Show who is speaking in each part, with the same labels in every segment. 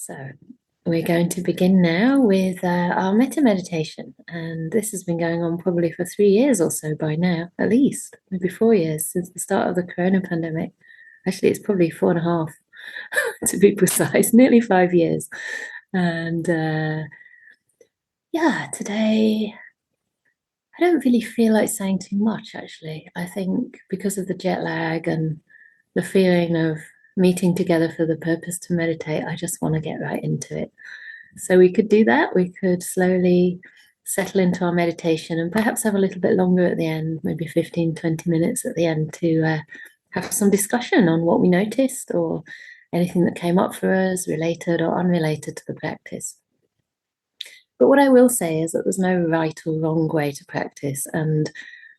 Speaker 1: So we're going to begin now with our metta meditation. And this has been going on probably for 3 years or so by now, at least, maybe 4 years since the start of the corona pandemic. Actually, it's probably 4.5 to be precise, nearly 5 years. And yeah, today I don't really feel like saying too much, actually. I think because of the jet lag and the feeling of meeting together for the purpose to meditate, I just want to get right into it. So we could do that. We could slowly settle into our meditation and perhaps have a little bit longer at the end, maybe 15, 20 minutes at the end to have some discussion on what we noticed or anything that came up for us, related or unrelated to the practice. But what I will say is that there's no right or wrong way to practice. And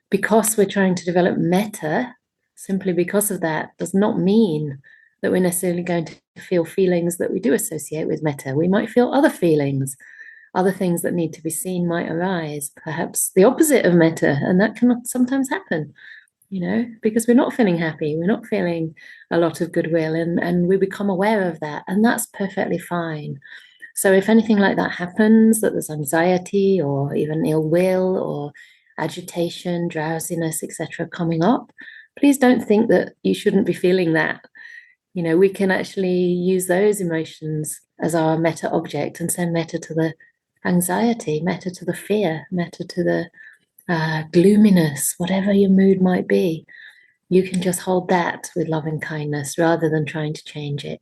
Speaker 1: because we're trying to develop metta, simply because of that, does not mean that we're necessarily going to feel feelings that we do associate with metta. We might feel other feelings, other things that need to be seen might arise, perhaps the opposite of metta, and that can sometimes happen, because we're not feeling happy, we're not feeling a lot of goodwill, and we become aware of that, and that's perfectly fine. So if anything like that happens, that there's anxiety or even ill will or agitation, drowsiness, etc., coming up, please don't think that you shouldn't be feeling that. We can actually use those emotions as our metta object and send metta to the anxiety, metta to the fear, metta to the gloominess, whatever your mood might be. You can just hold that with loving kindness rather than trying to change it.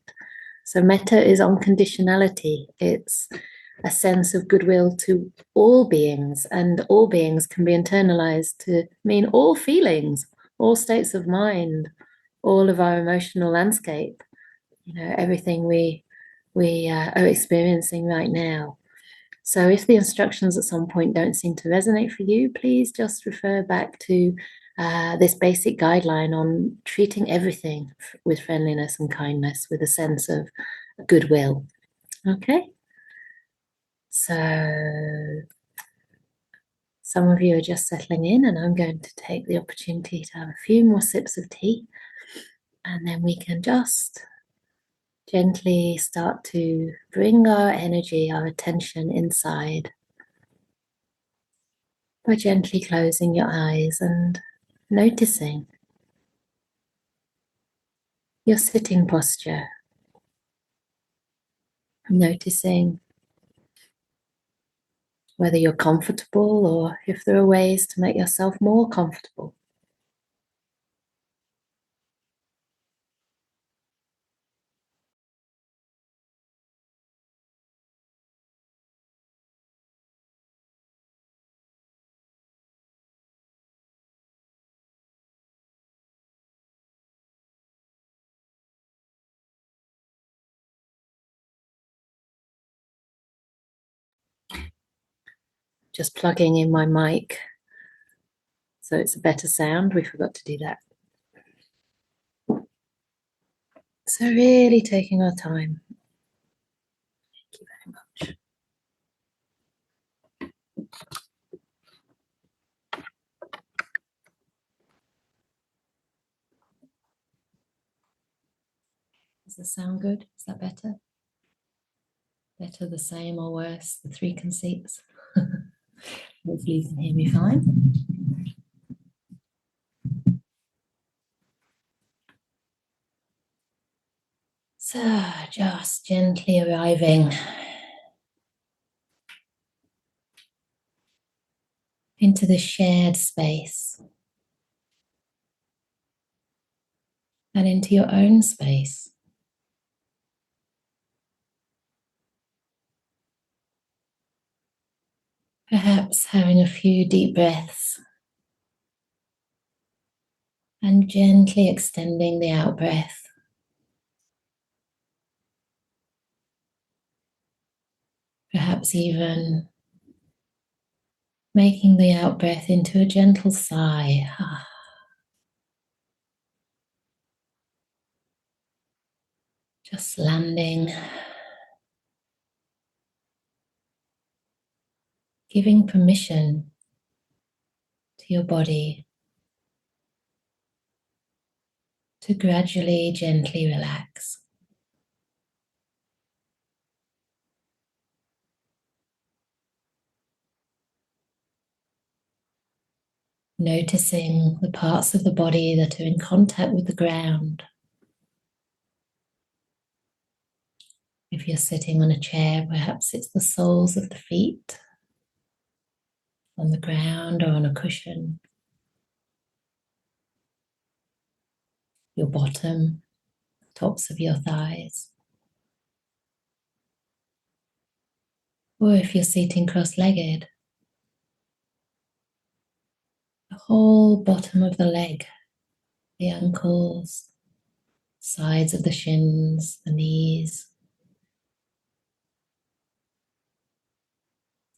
Speaker 1: So metta is unconditionality. It's a sense of goodwill to all beings, and all beings can be internalized to mean all feelings, all states of mind, all of our emotional landscape, everything we are experiencing right now. So if the instructions at some point don't seem to resonate for you, please just refer back to this basic guideline on treating everything with friendliness and kindness, with a sense of goodwill. Okay? So some of you are just settling in, and I'm going to take the opportunity to have a few more sips of tea, and then we can just gently start to bring our energy, our attention inside by gently closing your eyes and noticing your sitting posture, noticing whether you're comfortable or if there are ways to make yourself more comfortable. Just plugging in my mic so it's a better sound. We forgot to do that. So really taking our time. Thank you very much. Does the sound good? Is that better? Better, the same, or worse? The three conceits. Hopefully you can hear me fine. So just gently arriving into the shared space and into your own space. Perhaps having a few deep breaths and gently extending the out breath. Perhaps even making the out breath into a gentle sigh. Just landing, giving permission to your body to gradually, gently relax. Noticing the parts of the body that are in contact with the ground. If you're sitting on a chair, perhaps it's the soles of the feet on the ground or on a cushion, your bottom, tops of your thighs. Or if you're sitting cross-legged, the whole bottom of the leg, the ankles, sides of the shins, the knees,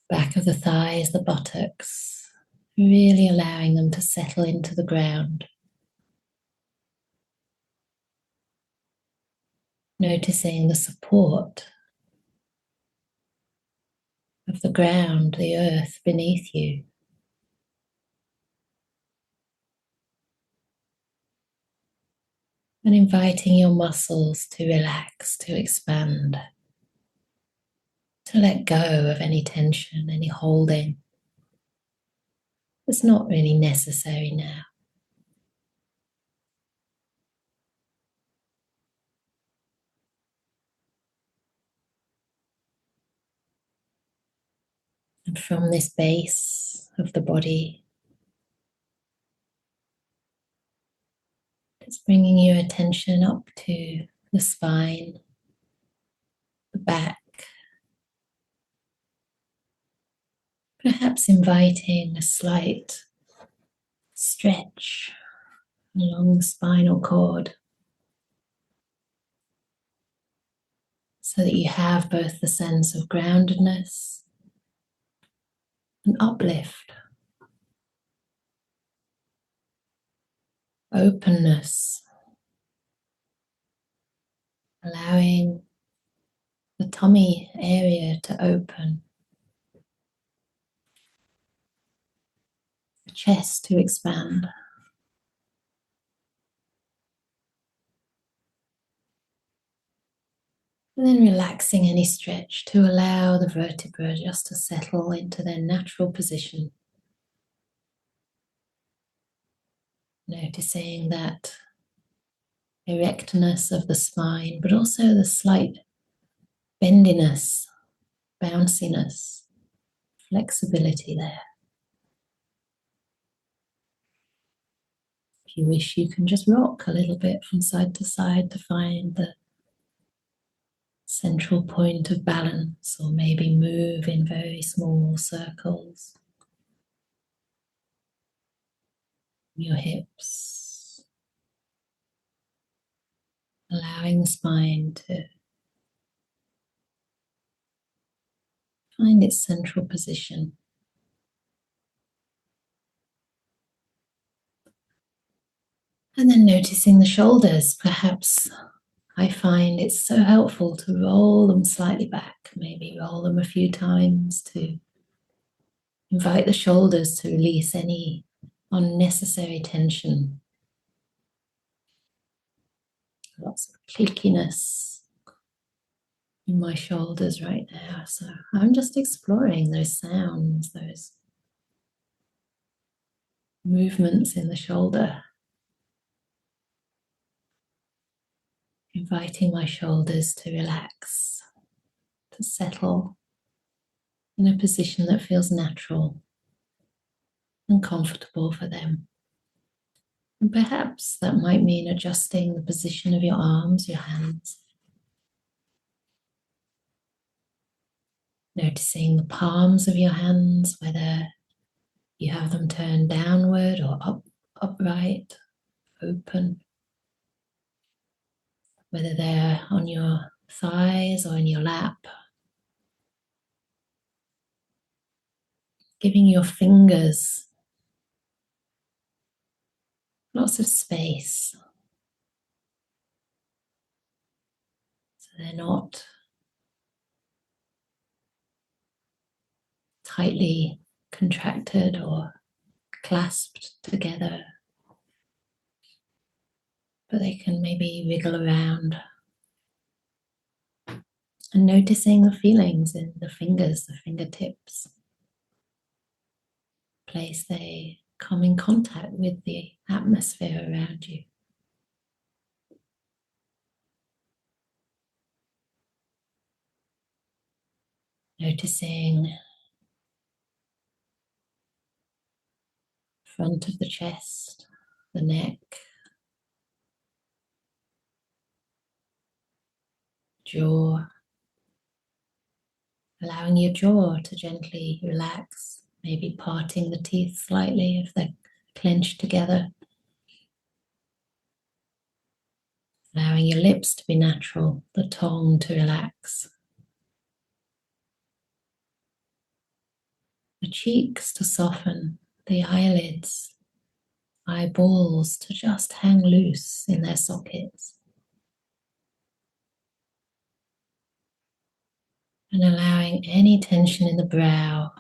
Speaker 1: back of the thighs, the buttocks, really allowing them to settle into the ground. Noticing the support of the ground, the earth beneath you. And inviting your muscles to relax, to expand, to let go of any tension, any holding. It's not really necessary now. And from this base of the body, it's bringing your attention up to the spine, the back, perhaps inviting a slight stretch along the spinal cord so that you have both the sense of groundedness and uplift, openness, allowing the tummy area to open, the chest to expand. And then relaxing any stretch to allow the vertebra just to settle into their natural position. Noticing that erectness of the spine, but also the slight bendiness, bounciness, flexibility there. If you wish, you can just rock a little bit from side to side to find the central point of balance, or maybe move in very small circles. Your hips, allowing the spine to find its central position. And then noticing the shoulders. Perhaps I find it's so helpful to roll them slightly back, maybe roll them a few times to invite the shoulders to release any unnecessary tension. Lots of cliquiness in my shoulders right now. So I'm just exploring those sounds, those movements in the shoulder. Inviting my shoulders to relax, to settle in a position that feels natural and comfortable for them. And perhaps that might mean adjusting the position of your arms, your hands. Noticing the palms of your hands, whether you have them turned downward or upright, open. Whether they're on your thighs or in your lap. Giving your fingers lots of space, so they're not tightly contracted or clasped together, but they can maybe wriggle around. And noticing the feelings in the fingers, the fingertips, place they come in contact with the atmosphere around you. Noticing front of the chest, the neck, jaw, allowing your jaw to gently relax, maybe parting the teeth slightly if they're clenched together. Allowing your lips to be natural, the tongue to relax. The cheeks to soften, the eyelids, eyeballs to just hang loose in their sockets. And allowing any tension in the brow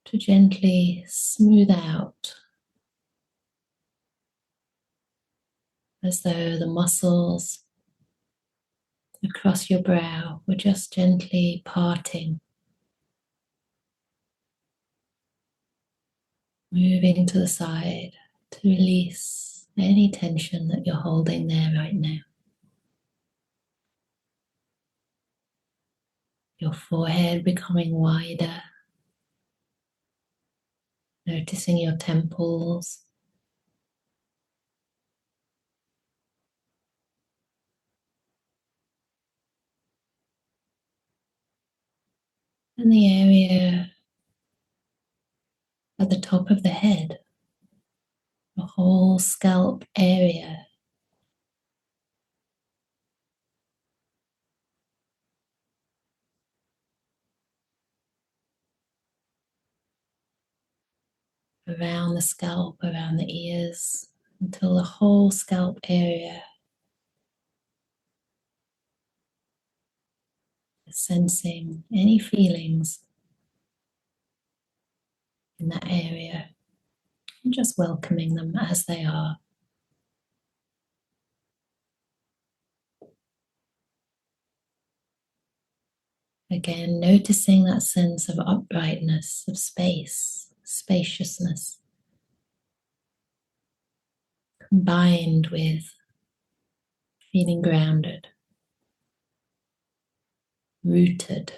Speaker 1: to gently smooth out, as though the muscles across your brow were just gently parting, moving to the side to release any tension that you're holding there right now. Your forehead becoming wider, noticing your temples, and the area at the top of the head, the whole scalp area. Around the scalp, around the ears, until the whole scalp area is sensing any feelings in that area and just welcoming them as they are. Again, noticing that sense of uprightness, of space, spaciousness, combined with feeling grounded, rooted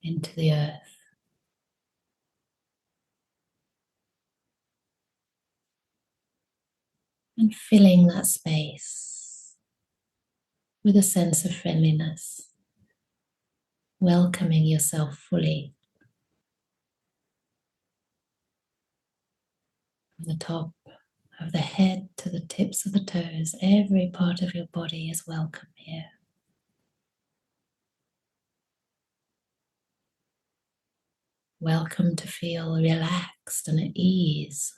Speaker 1: into the earth. And filling that space with a sense of friendliness, welcoming yourself fully. From the top of the head to the tips of the toes, every part of your body is welcome here. Welcome to feel relaxed and at ease.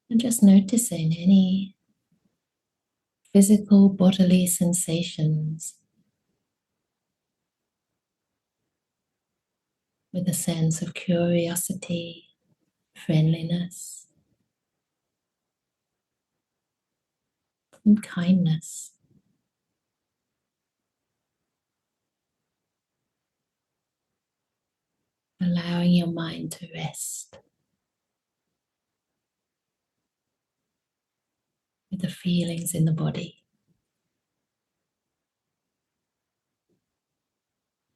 Speaker 1: And just noticing any physical bodily sensations with a sense of curiosity, friendliness, and kindness. Allowing your mind to rest with the feelings in the body,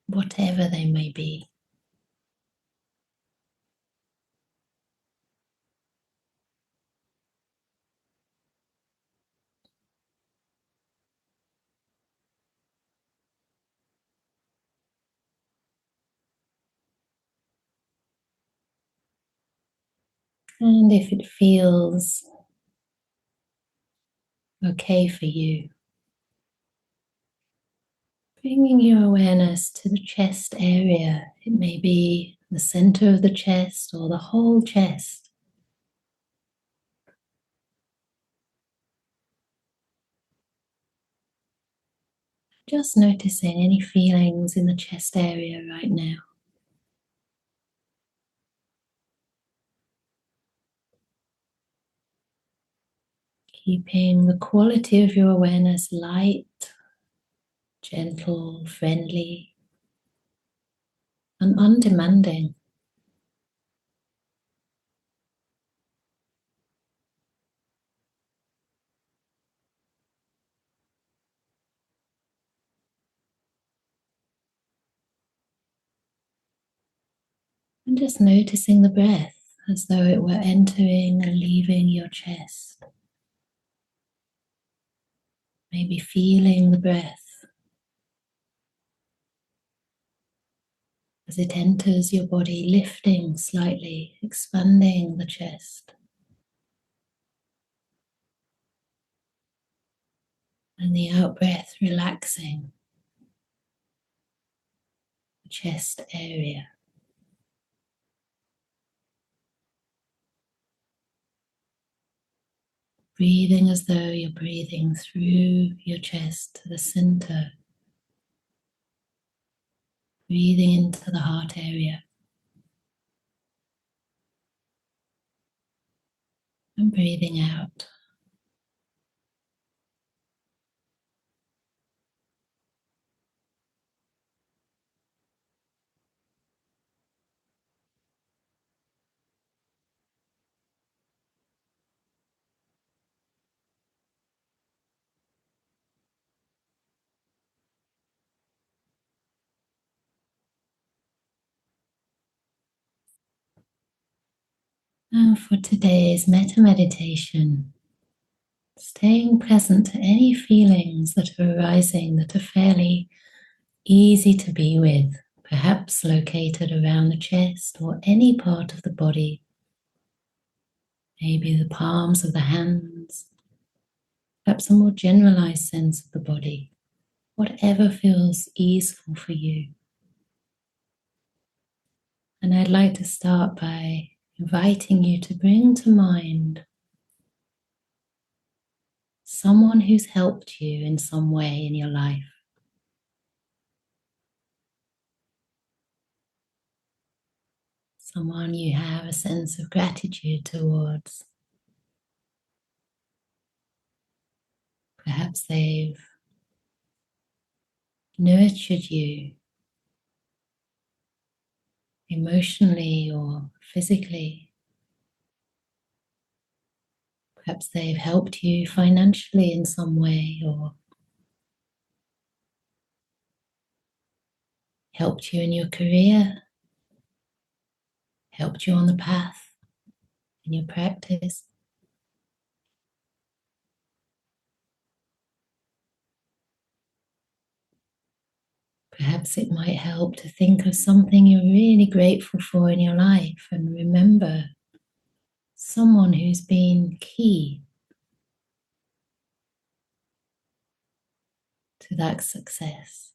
Speaker 1: whatever they may be. And if it feels okay for you, bringing your awareness to the chest area. It may be the center of the chest or the whole chest. Just noticing any feelings in the chest area right now. Keeping the quality of your awareness light, gentle, friendly, and undemanding. And just noticing the breath as though it were entering and leaving your chest. Maybe feeling the breath as it enters your body, lifting slightly, expanding the chest. And the out breath relaxing the chest area. Breathing as though you're breathing through your chest to the center. Breathing into the heart area. And breathing out. Now for today's metta meditation, staying present to any feelings that are arising that are fairly easy to be with, perhaps located around the chest or any part of the body, maybe the palms of the hands, perhaps a more generalized sense of the body, whatever feels easeful for you. And I'd like to start by inviting you to bring to mind someone who's helped you in some way in your life. Someone you have a sense of gratitude towards. Perhaps they've nurtured you emotionally or physically. Perhaps they've helped you financially in some way or helped you in your career, helped you on the path in your practice. Perhaps it might help to think of something you're really grateful for in your life and remember someone who's been key to that success.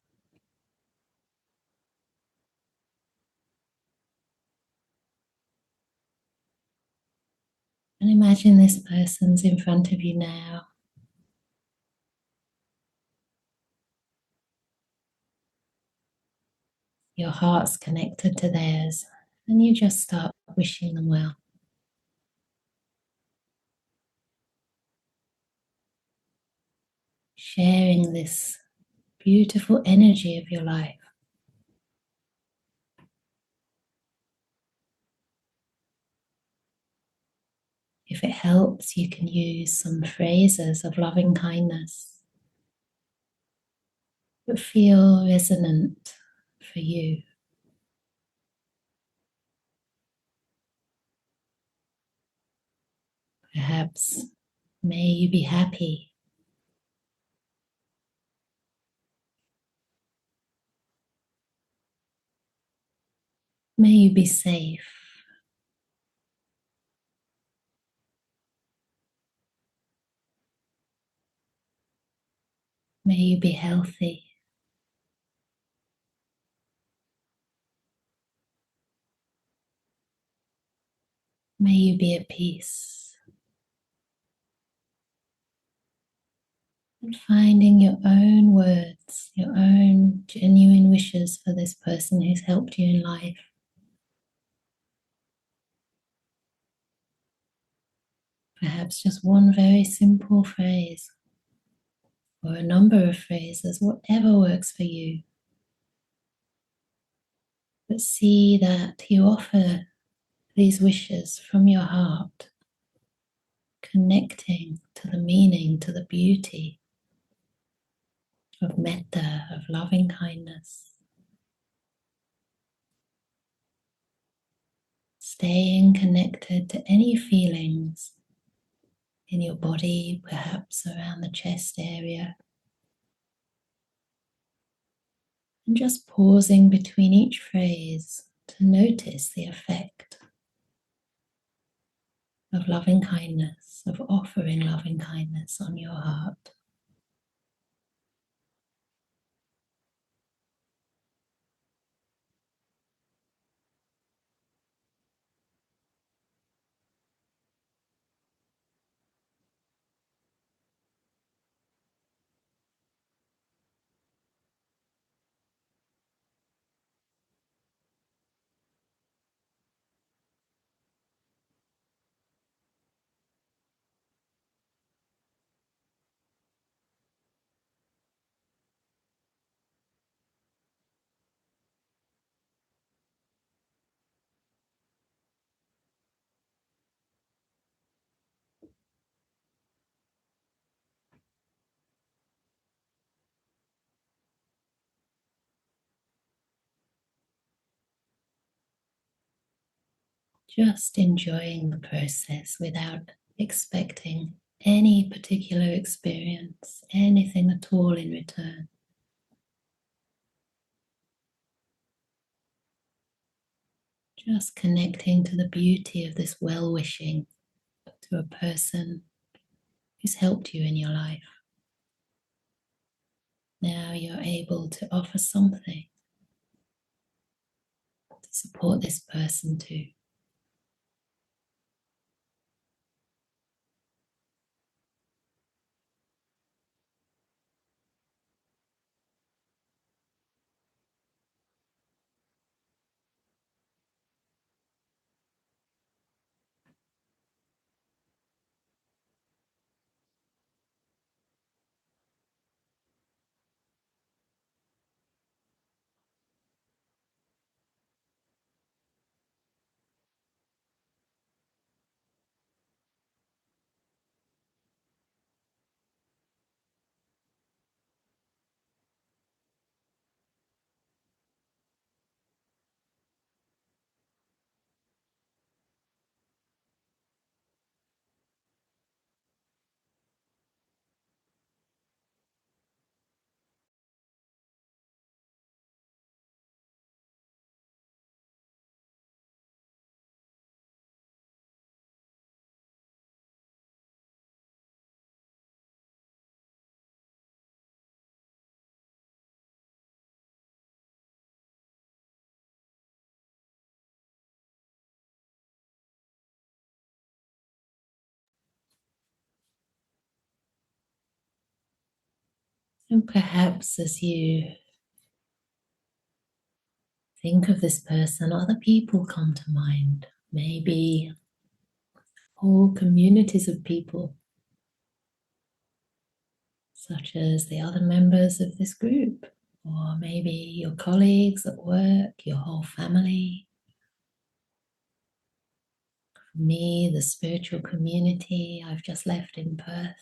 Speaker 1: And imagine this person's in front of you now. Your heart's connected to theirs, and you just start wishing them well. Sharing this beautiful energy of your life. If it helps, you can use some phrases of loving kindness that feel resonant for you. Perhaps, may you be happy. May you be safe. May you be healthy. May you be at peace. And finding your own words, your own genuine wishes for this person who's helped you in life. Perhaps just one very simple phrase or a number of phrases, whatever works for you. But see that you offer these wishes from your heart, connecting to the meaning, to the beauty of metta, of loving kindness. Staying connected to any feelings in your body, perhaps around the chest area. And just pausing between each phrase to notice the effect of loving kindness, of offering loving kindness on your heart. Just enjoying the process without expecting any particular experience, anything at all in return. Just connecting to the beauty of this well-wishing to a person who's helped you in your life. Now you're able to offer something to support this person too. And perhaps as you think of this person, other people come to mind. Maybe whole communities of people, such as the other members of this group, or maybe your colleagues at work, your whole family. For me, the spiritual community I've just left in Perth.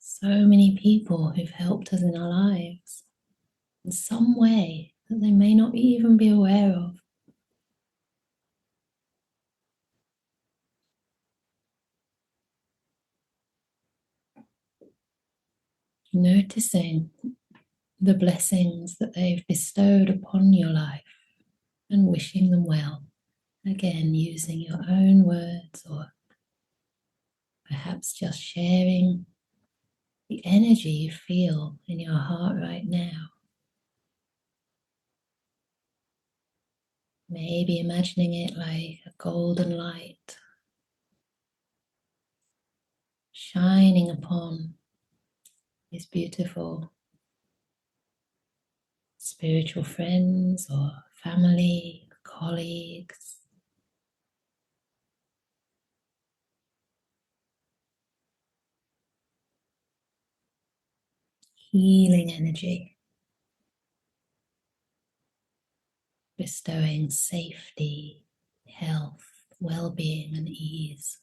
Speaker 1: So many people who've helped us in our lives in some way that they may not even be aware of. Noticing the blessings that they've bestowed upon your life and wishing them well. Again, using your own words or perhaps just sharing the energy you feel in your heart right now. Maybe imagining it like a golden light shining upon these beautiful spiritual friends or family, colleagues, healing energy, bestowing safety, health, well-being, and ease.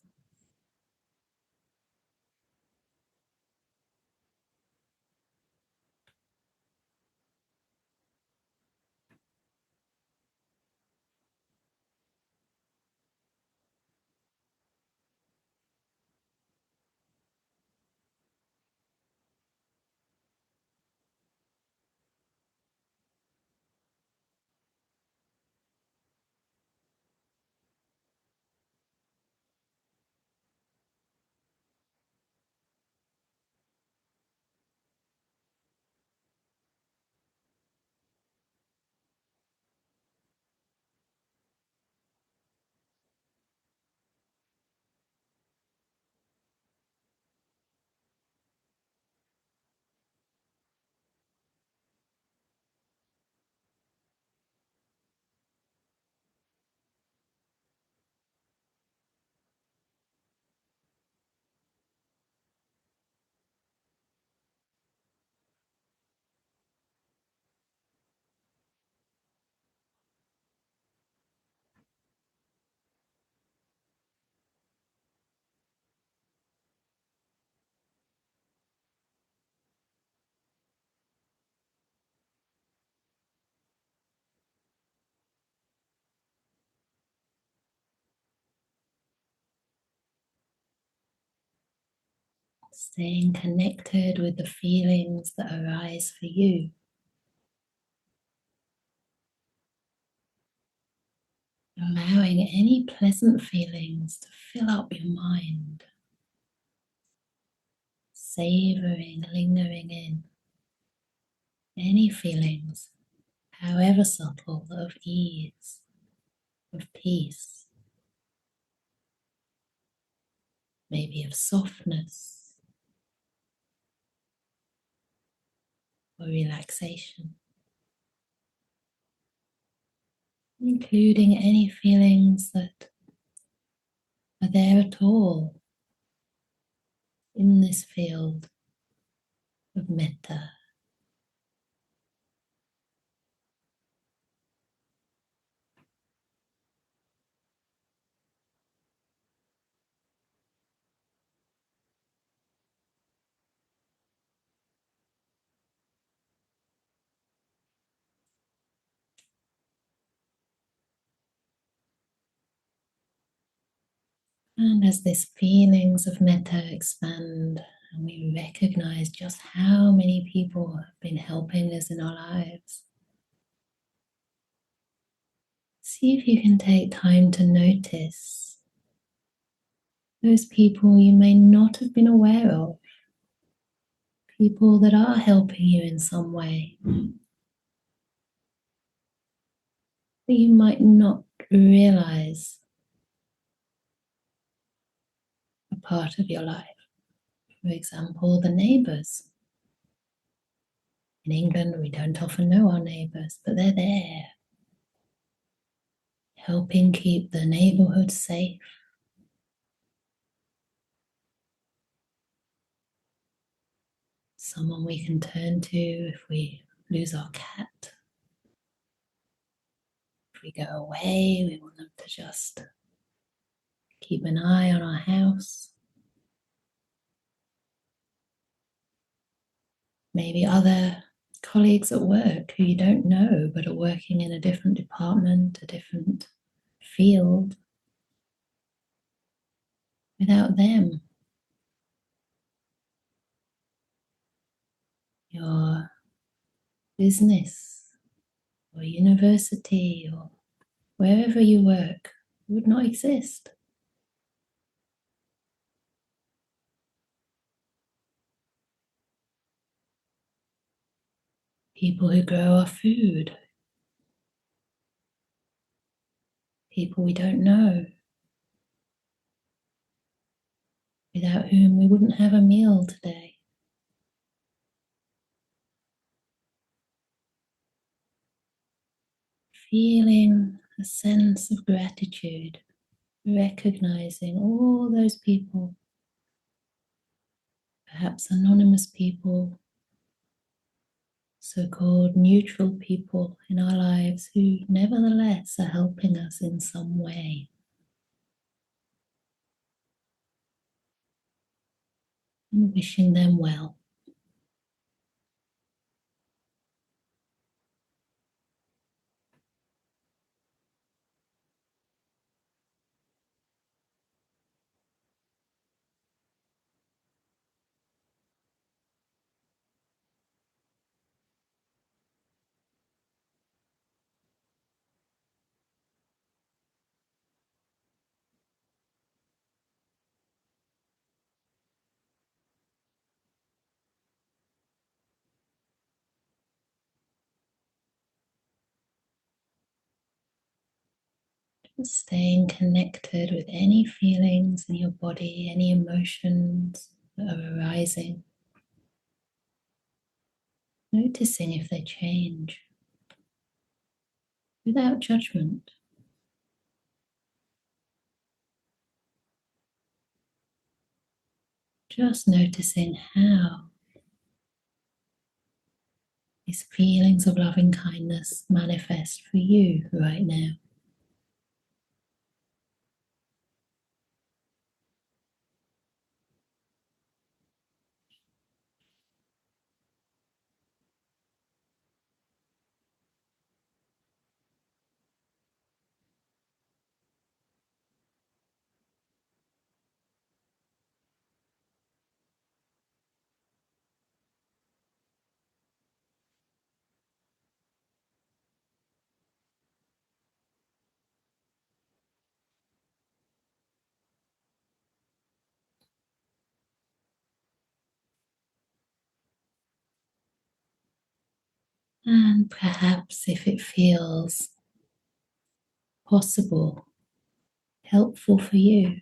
Speaker 1: Staying connected with the feelings that arise for you. Allowing any pleasant feelings to fill up your mind. Savoring, lingering in any feelings, however subtle, of ease, of peace, maybe of softness or relaxation, including any feelings that are there at all in this field of metta. And as these feelings of metta expand, and we recognize just how many people have been helping us in our lives, see if you can take time to notice those people you may not have been aware of, people that are helping you in some way, that you might not realize are part of your life. For example, the neighbors. In England, we don't often know our neighbors, but they're there, helping keep the neighborhood safe. Someone we can turn to if we lose our cat. If we go away, we want them to just keep an eye on our house. Maybe other colleagues at work who you don't know but are working in a different department, a different field. Without them, your business or university or wherever you work would not exist. People who grow our food, people we don't know, without whom we wouldn't have a meal today. Feeling a sense of gratitude, recognizing all those people, perhaps anonymous people, so-called neutral people in our lives who nevertheless are helping us in some way, and wishing them well. Staying connected with any feelings in your body, any emotions that are arising, noticing if they change without judgment. Just noticing how these feelings of loving kindness manifest for you right now. And perhaps if it feels possible, helpful for you,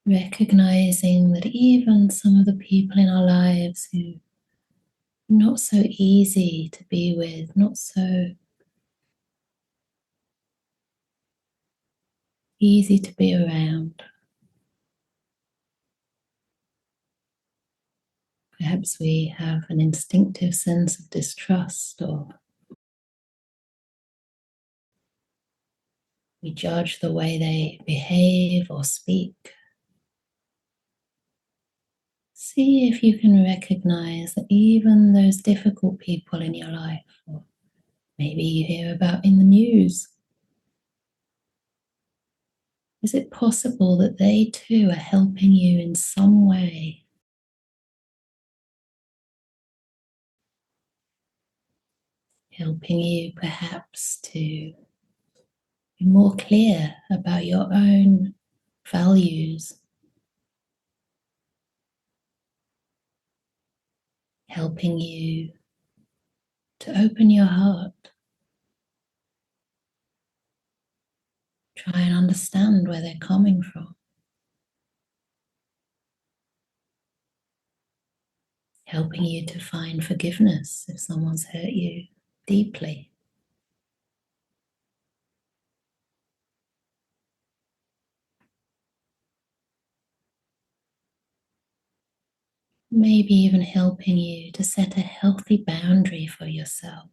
Speaker 1: recognizing that even some of the people in our lives who are not so easy to be with, not so easy to be around, perhaps we have an instinctive sense of distrust, or we judge the way they behave or speak. See if you can recognize that even those difficult people in your life, or maybe you hear about in the news, is it possible that they too are helping you in some way? Helping you perhaps to be more clear about your own values, helping you to open your heart, try and understand where they're coming from, helping you to find forgiveness if someone's hurt you deeply. Maybe even helping you to set a healthy boundary for yourself.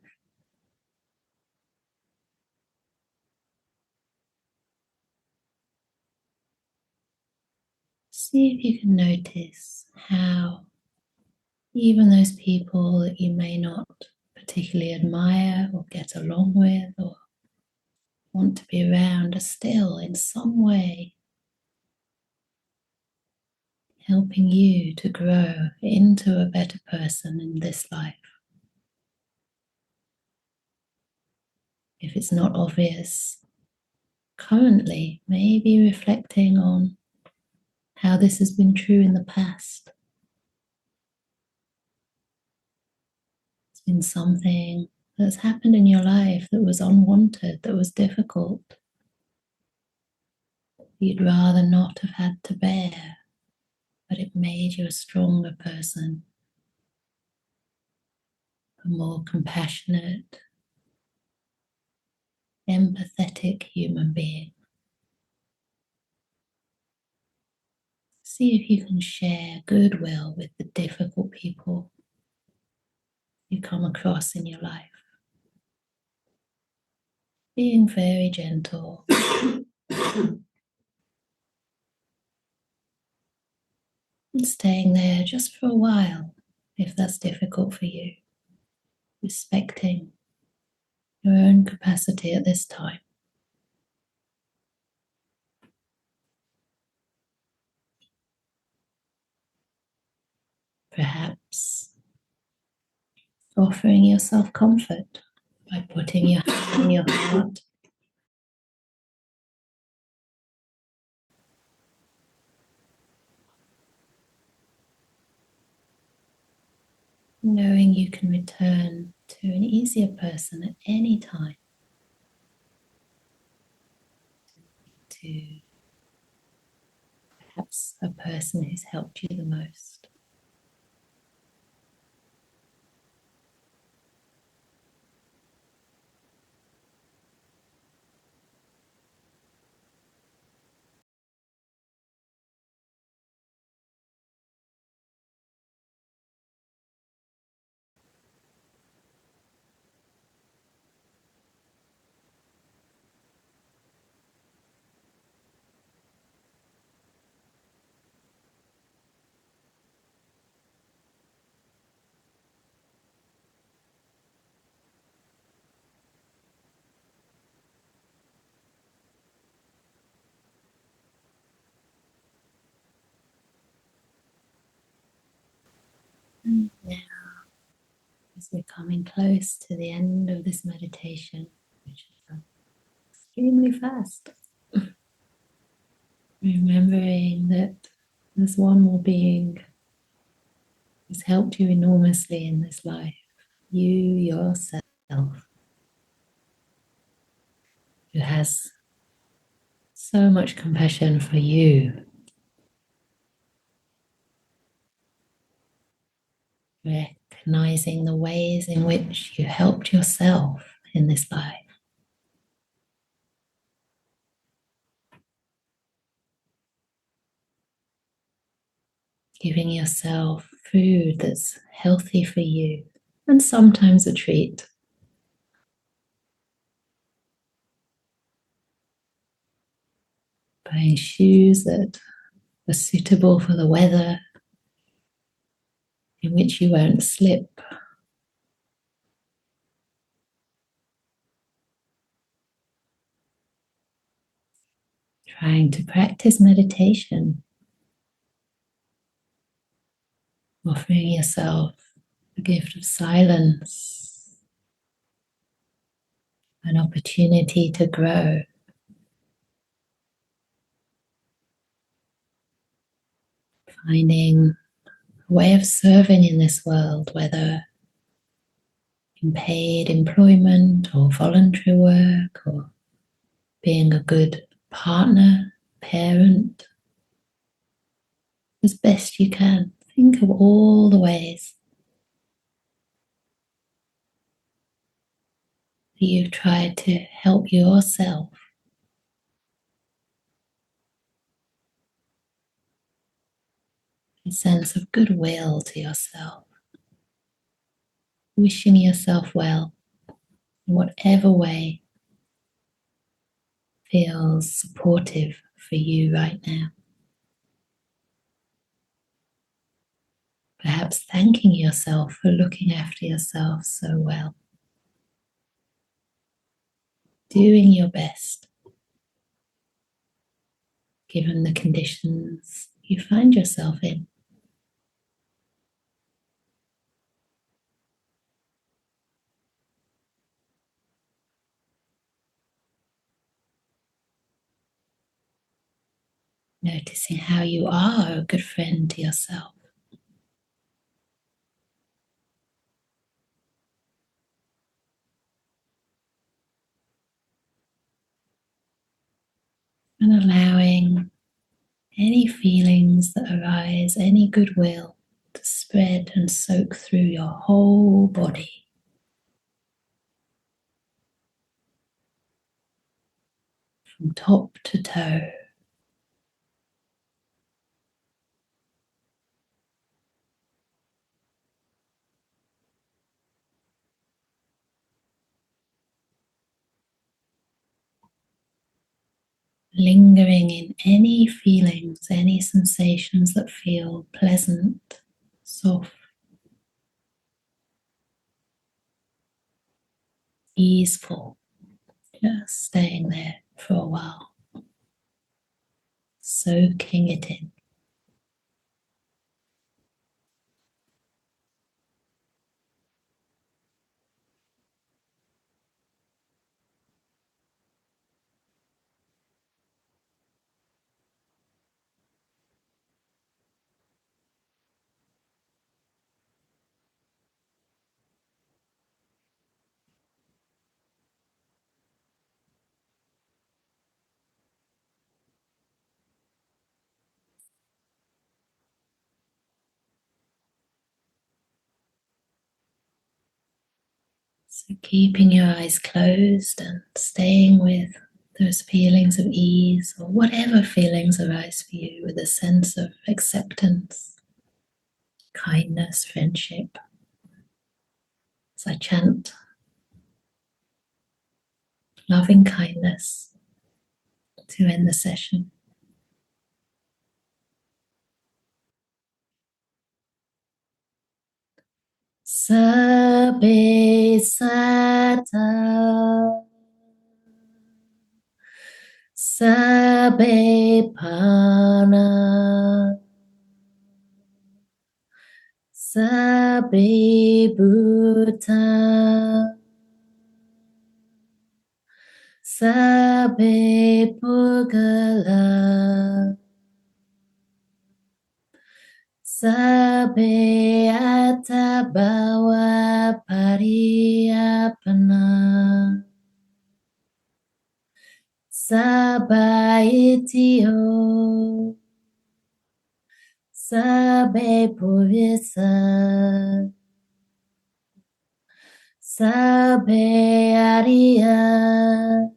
Speaker 1: See if you can notice how even those people that you may not particularly admire or get along with or want to be around are still in some way helping you to grow into a better person in this life. If it's not obvious currently, maybe reflecting on how this has been true in the past. It's been something that's happened in your life that was unwanted, that was difficult, you'd rather not have had to bear, but it made you a stronger person, a more compassionate, empathetic human being. See if you can share goodwill with the difficult people you come across in your life. Being very gentle. And staying there just for a while, if that's difficult for you. Respecting your own capacity at this time. Perhaps offering yourself comfort by putting your hand on your heart. Knowing you can return to an easier person at any time. To perhaps a person who's helped you the most. And now, as we're coming close to the end of this meditation, which is extremely fast, remembering that there's one more being who's helped you enormously in this life, you yourself, who has so much compassion for you, recognizing the ways in which you helped yourself in this life. Giving yourself food that's healthy for you, and sometimes a treat. Buying shoes that are suitable for the weather, in which you won't slip. Trying to practice meditation, offering yourself the gift of silence, an opportunity to grow. Finding a way of serving in this world, whether in paid employment or voluntary work, or being a good partner, parent, as best you can. Think of all the ways that you've tried to help yourself. A sense of goodwill to yourself, wishing yourself well in whatever way feels supportive for you right now. Perhaps thanking yourself for looking after yourself so well. Doing your best, given the conditions you find yourself in. Noticing how you are a good friend to yourself. and allowing any feelings that arise, any goodwill to spread and soak through your whole body. From top to toe. Lingering in any feelings, any sensations that feel pleasant, soft, easeful. Just staying there for a while, soaking it in. So keeping your eyes closed and staying with those feelings of ease or whatever feelings arise for you with a sense of acceptance, kindness, friendship. As I chant loving kindness to end the session. Sabbe sata, sabbe pana, sabbe bhuta, sabbe pugala, sabbe atabhawa pariyapana. Sabaitio, Sabe Purisa, Sabe Aria,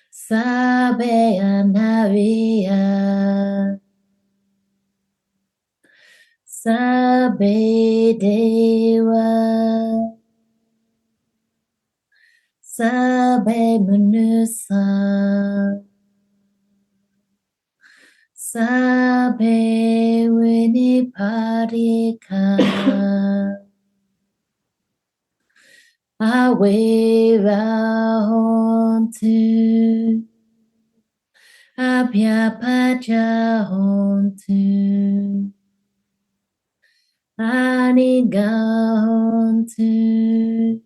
Speaker 1: Sabe Anaria, Sabe Deva, Sabe Manusa, Sabe Viniparika, Awevahontu, Abhyapajahontu, Anigahontu,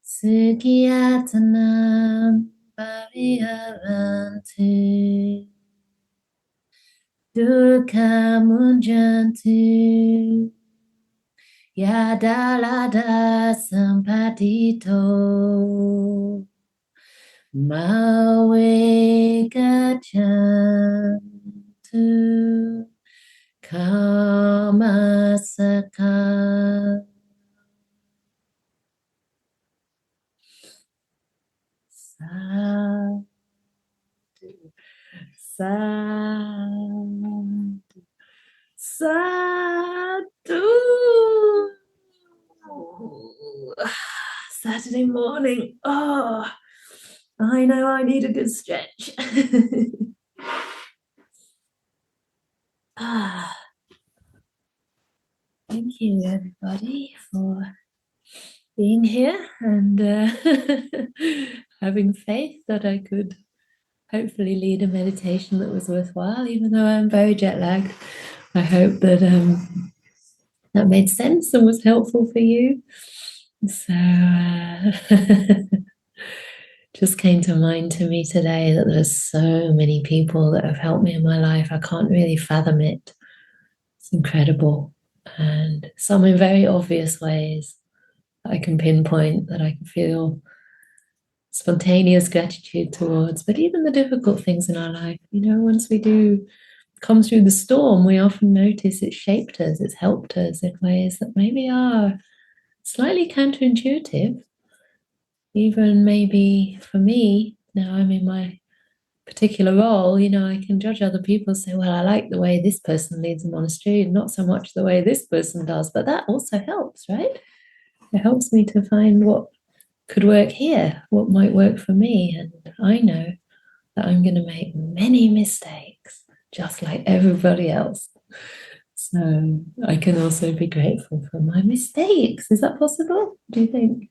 Speaker 1: Sukhiyatanam Pariharantu, Dukhamunjantu, Yadalada Sampadito, Mawe Gachantu, Kamasaka, Sadhu, Sadhu, Sadhu. Saturday morning. Oh, I know I need a good stretch. Thank you, everybody, for being here and having faith that I could hopefully lead a meditation that was worthwhile, even though I'm very jet lagged. I hope that that made sense and was helpful for you. So just came to mind to me today that there's so many people that have helped me in my life. I can't really fathom it. It's incredible. And some in very obvious ways that I can pinpoint, that I can feel spontaneous gratitude towards. But even the difficult things in our life, once we do come through the storm, we often notice it's shaped us, it's helped us in ways that maybe are slightly counterintuitive. Even maybe for me, now I'm in my particular role, I can judge other people, say, well, I like the way this person leads a monastery, and not so much the way this person does. But that also helps, right? It helps me to find what could work here, what might work for me. And I know that I'm going to make many mistakes, just like everybody else. So I can also be grateful for my mistakes. Is that possible? Do you think?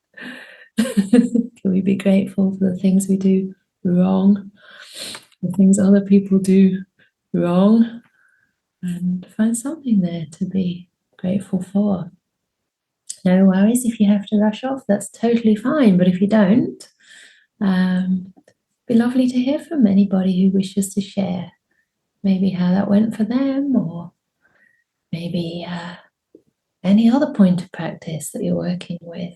Speaker 1: Can we be grateful for the things we do wrong, the things other people do wrong, and find something there to be grateful for? No worries if you have to rush off, that's totally fine. But if you don't, be lovely to hear from anybody who wishes to share maybe how that went for them, or maybe any other point of practice that you're working with.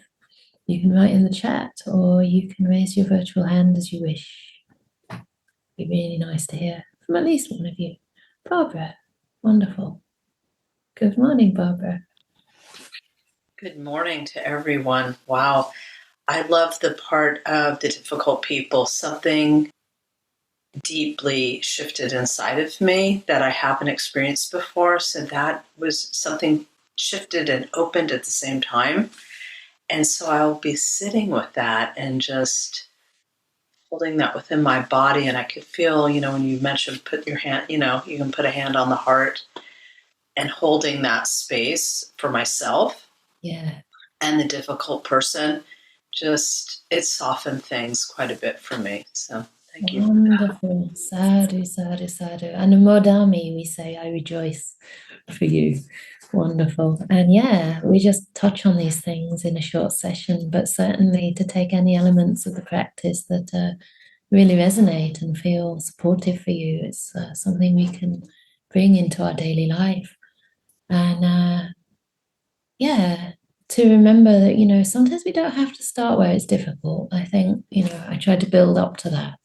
Speaker 1: You can write in the chat, or you can raise your virtual hand as you wish. It'd be really nice to hear from at least one of you. Barbara, wonderful. Good morning, Barbara.
Speaker 2: Good morning to everyone. Wow. I love the part of the difficult people. Something deeply shifted inside of me that I haven't experienced before. So that was something shifted and opened at the same time. And so I'll be sitting with that and just holding that within my body. And I could feel, when you mentioned put your hand, you can put a hand on the heart, and holding that space for myself.
Speaker 1: Yeah.
Speaker 2: And the difficult person, it softened things quite a bit for me. So thank you.
Speaker 1: Wonderful. Sadhu, sadhu, sadhu. And Modami, we say, I rejoice for you. Wonderful. And yeah, we just touch on these things in a short session, but certainly to take any elements of the practice that really resonate and feel supportive for you, it's something we can bring into our daily life. And yeah, to remember that, sometimes we don't have to start where it's difficult. I think, I tried to build up to that.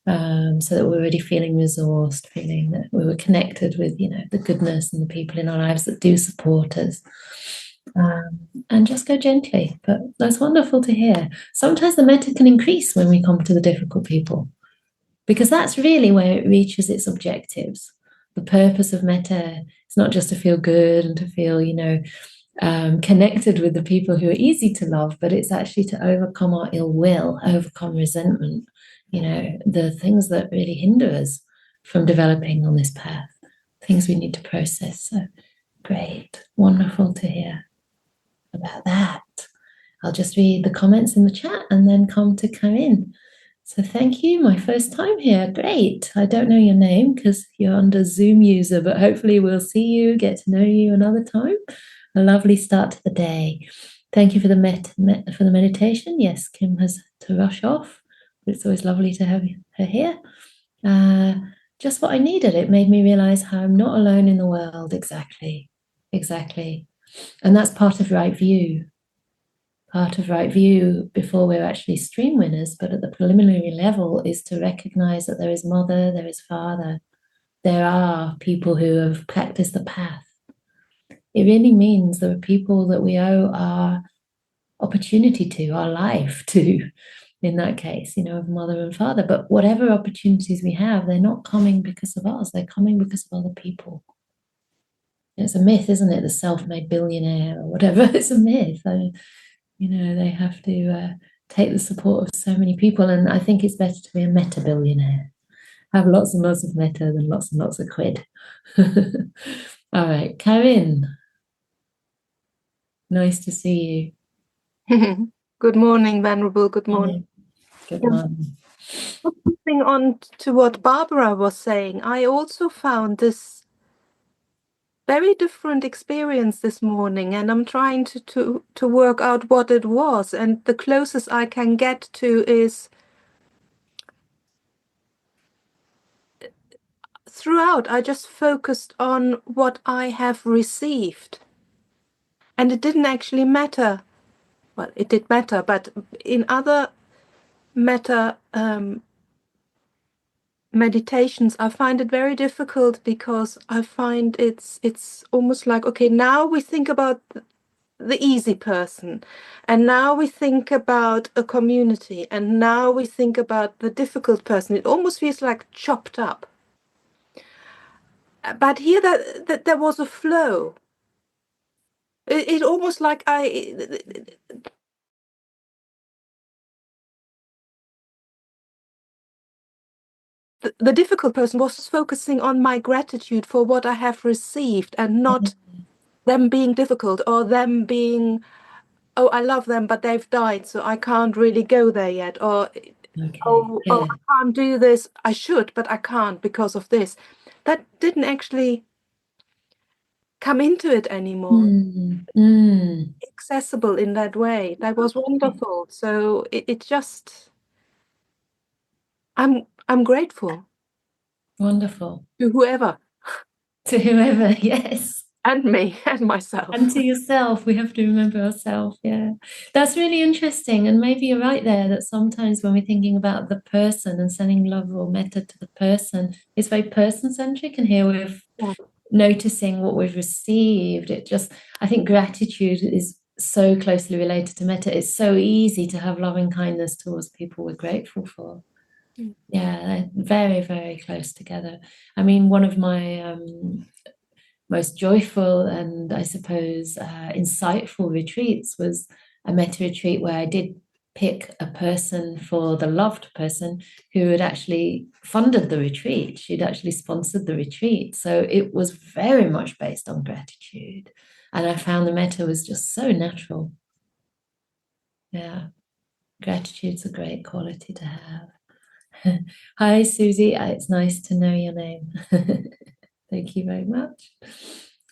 Speaker 1: So that we're already feeling resourced, feeling that we were connected with, the goodness and the people in our lives that do support us. And just go gently. But that's wonderful to hear. Sometimes the metta can increase when we come to the difficult people, because that's really where it reaches its objectives. The purpose of metta is not just to feel good and to feel, connected with the people who are easy to love, but it's actually to overcome our ill will, overcome resentment, the things that really hinder us from developing on this path, things we need to process. So great, wonderful to hear about that. I'll just read the comments in the chat and then come to Karin. So thank you, my first time here. Great. I don't know your name because you're under Zoom user, but hopefully we'll see you, get to know you another time. A lovely start to the day. Thank you for the meditation. Yes, Kim has to rush off, but it's always lovely to have her here. Just what I needed. It made me realize how I'm not alone in the world. Exactly. And that's part of right view. Part of right view before we're actually stream winners, but at the preliminary level is to recognize that there is mother, there is father. There are people who have practiced the path. It really means there are people that we owe our opportunity to, our life to, in that case, of mother and father. But whatever opportunities we have, they're not coming because of us, they're coming because of other people. It's a myth, isn't it? The self-made billionaire or whatever, it's a myth. They have to take the support of so many people. And I think it's better to be a metta billionaire. Have lots and lots of metta than lots and lots of quid. All right, Karin. Nice to see
Speaker 3: you. Good morning, Venerable. Good morning.
Speaker 1: Good morning.
Speaker 3: Moving on to what Barbara was saying, I also found this very different experience this morning, and I'm trying to work out what it was. And the closest I can get to is throughout, I just focused on what I have received. And it didn't actually matter. Well, it did matter, but in other metta meditations, I find it very difficult because I find it's almost like, okay, now we think about the easy person, and now we think about a community, and now we think about the difficult person. It almost feels like chopped up. But here that there was a flow. It almost like the difficult person was focusing on my gratitude for what I have received, and not them being difficult, or them being, oh, I love them, but they've died, so I can't really go there yet. Or, oh, I can't do this. I should, but I can't because of this. That didn't actually come into it anymore. Accessible in that way. That was wonderful. So it just, I'm grateful.
Speaker 1: Wonderful.
Speaker 3: To whoever.
Speaker 1: To whoever, yes.
Speaker 3: And me and myself.
Speaker 1: And to yourself. We have to remember ourselves. Yeah. That's really interesting. And maybe you're right there that sometimes when we're thinking about the person and sending love or metta to the person, it's very person-centric. And here we're noticing what we've received. I think gratitude is so closely related to metta. It's so easy to have loving kindness towards people we're grateful for. Yeah, they're very, very close together. I mean, one of my most joyful and I suppose insightful retreats was a metta retreat where I did pick a person for the loved person who had actually funded the retreat. She'd actually sponsored the retreat. So it was very much based on gratitude. And I found the metta was just so natural. Yeah, gratitude's a great quality to have. Hi, Susie. It's nice to know your name. Thank you very much.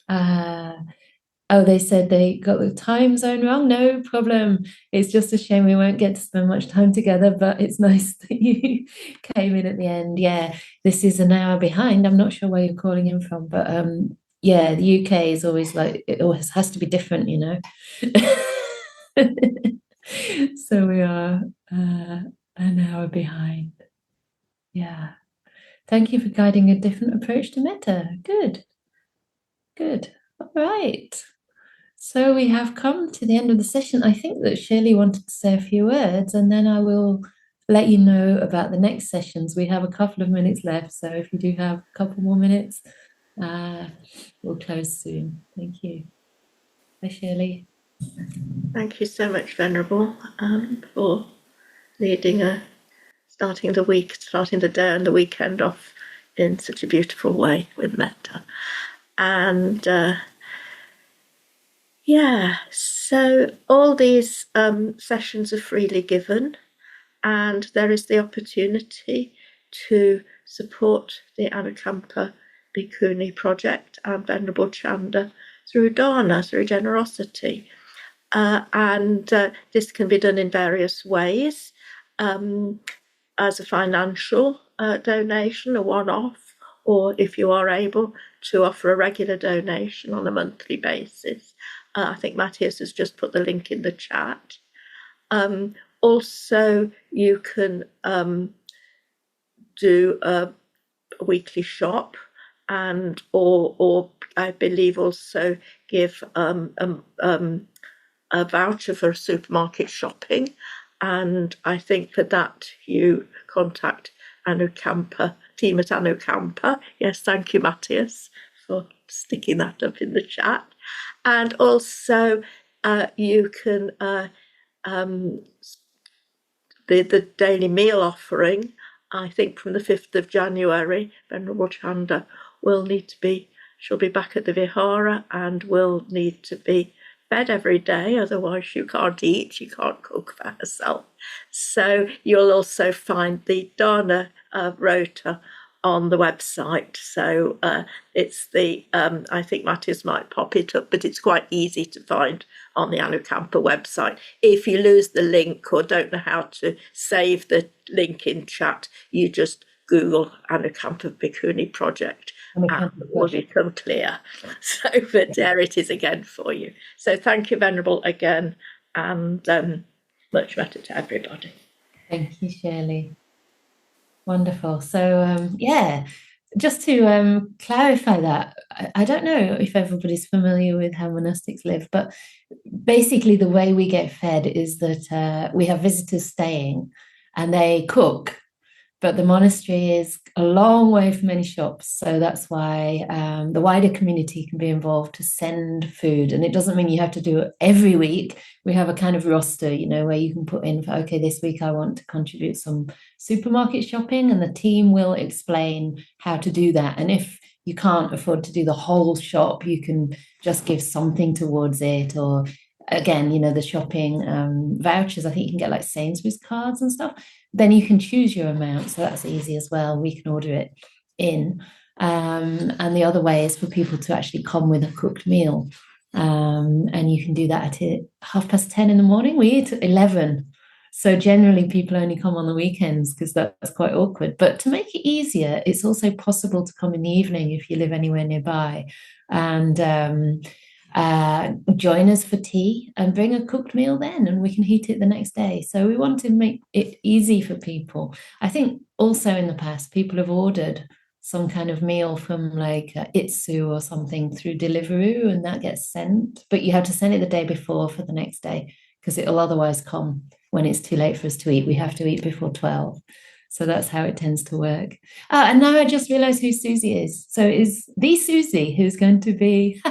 Speaker 1: Oh, they said they got the time zone wrong. No problem. It's just a shame we won't get to spend much time together, but it's nice that you came in at the end. Yeah, this is an hour behind. I'm not sure where you're calling in from, but yeah, the UK is always like, it always has to be different, you know. So we are an hour behind. Yeah. Thank you for guiding a different approach to metta. Good. Good. All right. So we have come to the end of the session. I think that Shirley wanted to say a few words, and then I will let you know about the next sessions. We have a couple of minutes left, so if you do have a couple more minutes, we'll close soon. Thank you. Bye, Shirley.
Speaker 4: Thank you so much, Venerable, for starting the day and the weekend off in such a beautiful way with metta. And yeah, so all these sessions are freely given, and there is the opportunity to support the Anukampa Bhikkhuni project and Venerable Chanda through dana, through generosity. And this can be done in various ways, as a financial donation, a one-off, or if you are able to offer a regular donation on a monthly basis. I think Matthias has just put the link in the chat. Also, you can do a weekly shop, and or I believe also give a voucher for supermarket shopping. And I think for that you contact Anukampa, team at Anukampa. Yes, thank you, Matthias, for sticking that up in the chat. And also you can, the daily meal offering, I think from the 5th of January, Venerable Chanda she'll be back at the Vihara and will need to be fed every day, otherwise she can't eat, she can't cook for herself. So you'll also find the dana rota on the website. So it's the, I think Matthias might pop it up, but it's quite easy to find on the Anukampa website. If you lose the link or don't know how to save the link in chat, you just Google Anukampa Bhikkhuni project and it will become clear. So, but there it is again for you. So thank you, Venerable, again, and much better to everybody.
Speaker 1: Thank you, Shirley. Wonderful. So, yeah, just to clarify that, I don't know if everybody's familiar with how monastics live, but basically the way we get fed is that we have visitors staying and they cook, but the monastery is a long way from any shops. So that's why the wider community can be involved to send food. And it doesn't mean you have to do it every week. We have a kind of roster, where you can put in, okay, this week I want to contribute some supermarket shopping, and the team will explain how to do that. And if you can't afford to do the whole shop, you can just give something towards it. Or again, the shopping vouchers, I think you can get like Sainsbury's cards and stuff. Then you can choose your amount. So that's easy as well. We can order it in. And the other way is for people to actually come with a cooked meal. And you can do that at 10:30 in the morning. We eat at 11. So generally people only come on the weekends because that's quite awkward. But to make it easier, it's also possible to come in the evening if you live anywhere nearby. And join us for tea and bring a cooked meal then, and we can heat it the next day. So we want to make it easy for people. I think also in the past, people have ordered some kind of meal from like Itsu or something through Deliveroo, and that gets sent, but you have to send it the day before for the next day because it'll otherwise come when it's too late for us to eat. We have to eat before 12. So that's how it tends to work. And now I just realized who Susie is. So it's the Susie who's going to be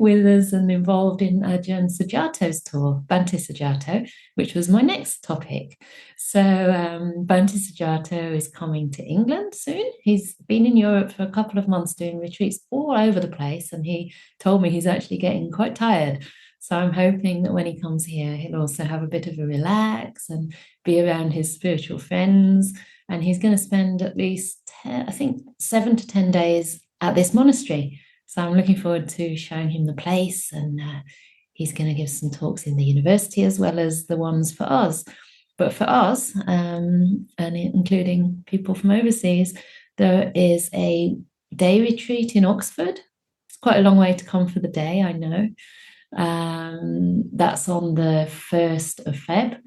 Speaker 1: with us and involved in Ajahn Sujato's tour, Bhante Sujato, which was my next topic. So Bhante Sujato is coming to England soon. He's been in Europe for a couple of months doing retreats all over the place, and he told me he's actually getting quite tired. So I'm hoping that when he comes here, he'll also have a bit of a relax and be around his spiritual friends. And he's going to spend at least, 7 to 10 days at this monastery. So I'm looking forward to showing him the place, and he's going to give some talks in the university as well as the ones for us. But for us, and including people from overseas, there is a day retreat in Oxford. It's quite a long way to come for the day, I know. That's on the 1st of Feb.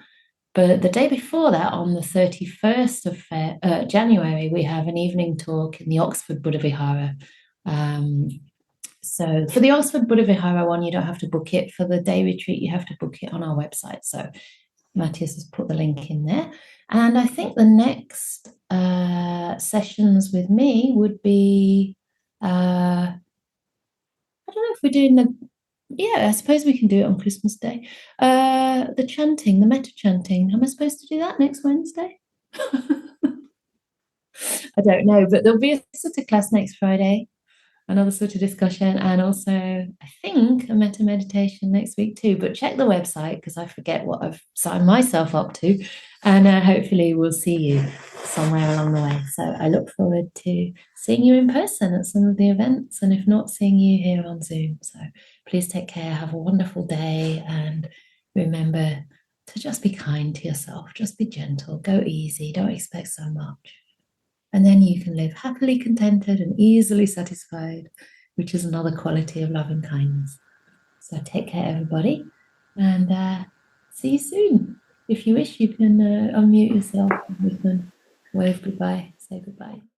Speaker 1: But the day before that, on the 31st of January, we have an evening talk in the Oxford Buddha Vihara. So for the Oxford Buddha Vihara one, you don't have to book it. For the day retreat, you have to book it on our website. So Matthias has put the link in there. And I think the next sessions with me would be, I don't know if we're doing I suppose we can do it on Christmas Day. The chanting, the Metta chanting. Am I supposed to do that next Wednesday? I don't know, but there'll be a sort of class next Friday, another sort of discussion, and also I think a metta meditation next week too. But check the website because I forget what I've signed myself up to, and hopefully we'll see you somewhere along the way. So I look forward to seeing you in person at some of the events, and if not, seeing you here on Zoom. So please take care, have a wonderful day, and remember to just be kind to yourself, just be gentle, go easy, don't expect so much. And then you can live happily contented and easily satisfied, which is another quality of loving kindness. So take care, everybody, and see you soon. If you wish, you can unmute yourself and we can wave goodbye, say goodbye.